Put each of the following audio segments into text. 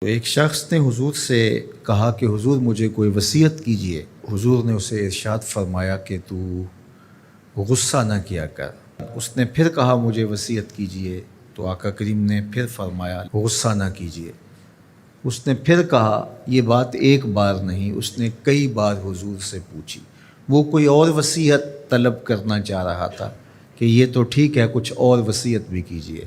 ایک شخص نے حضور سے کہا کہ حضور مجھے کوئی وصیت کیجئے۔ حضور نے اسے ارشاد فرمایا کہ تو غصہ نہ کیا کر۔ اس نے پھر کہا مجھے وصیت کیجئے، تو آقا کریم نے پھر فرمایا غصہ نہ کیجئے۔ اس نے پھر کہا، یہ بات ایک بار نہیں، اس نے کئی بار حضور سے پوچھی۔ وہ کوئی اور وصیت طلب کرنا چاہ رہا تھا کہ یہ تو ٹھیک ہے، کچھ اور وصیت بھی کیجئے۔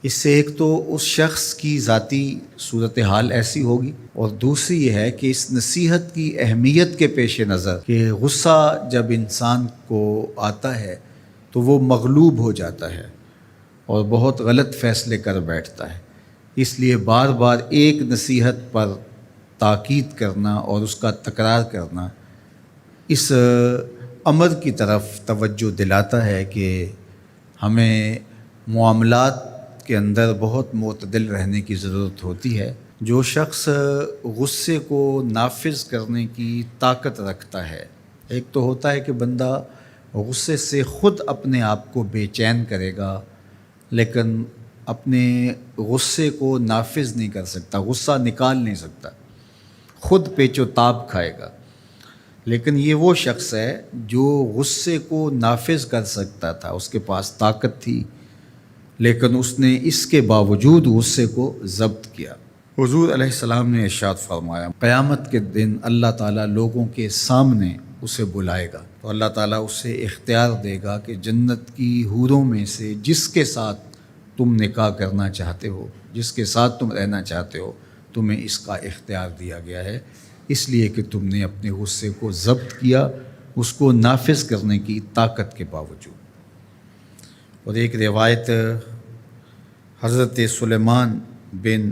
اس سے ایک تو اس شخص کی ذاتی صورتحال ایسی ہوگی، اور دوسری یہ ہے کہ اس نصیحت کی اہمیت کے پیش نظر کہ غصہ جب انسان کو آتا ہے تو وہ مغلوب ہو جاتا ہے اور بہت غلط فیصلے کر بیٹھتا ہے۔ اس لیے بار بار ایک نصیحت پر تاکید کرنا اور اس کا تکرار کرنا اس امر کی طرف توجہ دلاتا ہے کہ ہمیں معاملات کے اندر بہت معتدل رہنے کی ضرورت ہوتی ہے۔ جو شخص غصے کو نافذ کرنے کی طاقت رکھتا ہے، ایک تو ہوتا ہے کہ بندہ غصے سے خود اپنے آپ کو بے چین کرے گا، لیکن اپنے غصے کو نافذ نہیں کر سکتا، غصہ نکال نہیں سکتا، خود پیچ و تاب کھائے گا۔ لیکن یہ وہ شخص ہے جو غصے کو نافذ کر سکتا تھا، اس کے پاس طاقت تھی، لیکن اس نے اس کے باوجود غصے کو ضبط کیا۔ حضور علیہ السلام نے ارشاد فرمایا، قیامت کے دن اللہ تعالیٰ لوگوں کے سامنے اسے بلائے گا، تو اللہ تعالیٰ اسے اختیار دے گا کہ جنت کی حوروں میں سے جس کے ساتھ تم نکاح کرنا چاہتے ہو، جس کے ساتھ تم رہنا چاہتے ہو، تمہیں اس کا اختیار دیا گیا ہے، اس لیے کہ تم نے اپنے غصے کو ضبط کیا، اس کو نافذ کرنے کی طاقت کے باوجود۔ اور ایک روایت حضرت سلیمان بن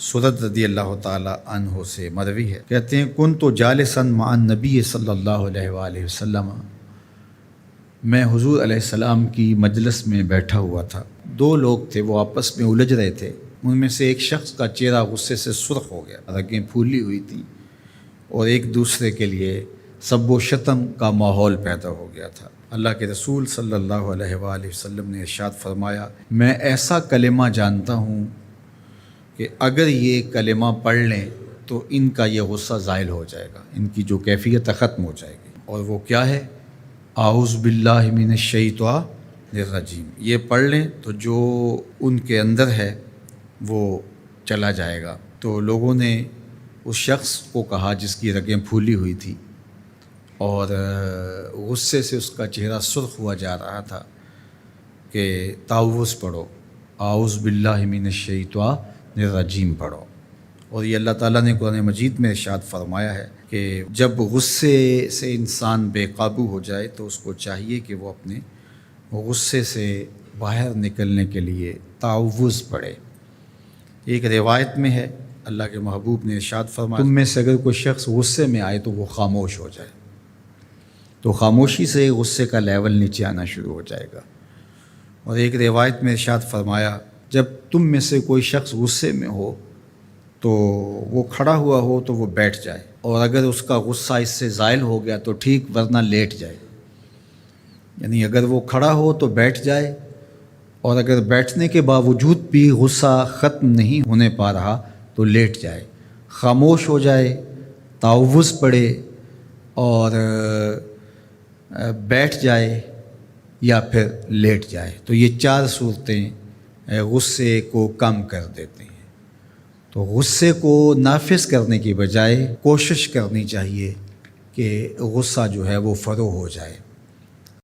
سرد رضی اللہ تعالیٰ عنہ سے مروی ہے، کہتے ہیں کنت جالسا مع النبی صلی اللہ علیہ وآلہ وسلم، میں حضور علیہ السلام کی مجلس میں بیٹھا ہوا تھا۔ دو لوگ تھے، وہ آپس میں الجھ رہے تھے۔ ان میں سے ایک شخص کا چہرہ غصے سے سرخ ہو گیا، رگیں پھولی ہوئی تھیں، اور ایک دوسرے کے لیے سب و شتم کا ماحول پیدا ہو گیا تھا۔ اللہ کے رسول صلی اللہ علیہ وآلہ وسلم نے ارشاد فرمایا، میں ایسا کلمہ جانتا ہوں کہ اگر یہ کلمہ پڑھ لیں تو ان کا یہ غصہ زائل ہو جائے گا، ان کی جو کیفیت ختم ہو جائے گی۔ اور وہ کیا ہے؟ اعوذ باللہ من الشیطان الرجیم۔ یہ پڑھ لیں تو جو ان کے اندر ہے وہ چلا جائے گا۔ تو لوگوں نے اس شخص کو کہا جس کی رگیں پھولی ہوئی تھی اور غصے سے اس کا چہرہ سرخ ہوا جا رہا تھا کہ تعوذ پڑھو، اعوذ باللہ من الشیطان الرجیم پڑھو۔ اور یہ اللہ تعالیٰ نے قرآن مجید میں ارشاد فرمایا ہے کہ جب غصے سے انسان بے قابو ہو جائے تو اس کو چاہیے کہ وہ اپنے غصے سے باہر نکلنے کے لیے تعوذ پڑھے۔ ایک روایت میں ہے اللہ کے محبوب نے ارشاد فرمایا، تم میں سے اگر کوئی شخص غصے میں آئے تو وہ خاموش ہو جائے، تو خاموشی سے غصے کا لیول نیچے آنا شروع ہو جائے گا۔ اور ایک روایت میں ارشاد فرمایا، جب تم میں سے کوئی شخص غصے میں ہو تو وہ کھڑا ہوا ہو تو وہ بیٹھ جائے، اور اگر اس کا غصہ اس سے زائل ہو گیا تو ٹھیک، ورنہ لیٹ جائے۔ یعنی اگر وہ کھڑا ہو تو بیٹھ جائے، اور اگر بیٹھنے کے باوجود بھی غصہ ختم نہیں ہونے پا رہا تو لیٹ جائے، خاموش ہو جائے، تعوذ پڑھے اور بیٹھ جائے یا پھر لیٹ جائے۔ تو یہ چار صورتیں غصے کو کم کر دیتے ہیں۔ تو غصے کو نافذ کرنے کی بجائے کوشش کرنی چاہیے کہ غصہ جو ہے وہ فروغ ہو جائے۔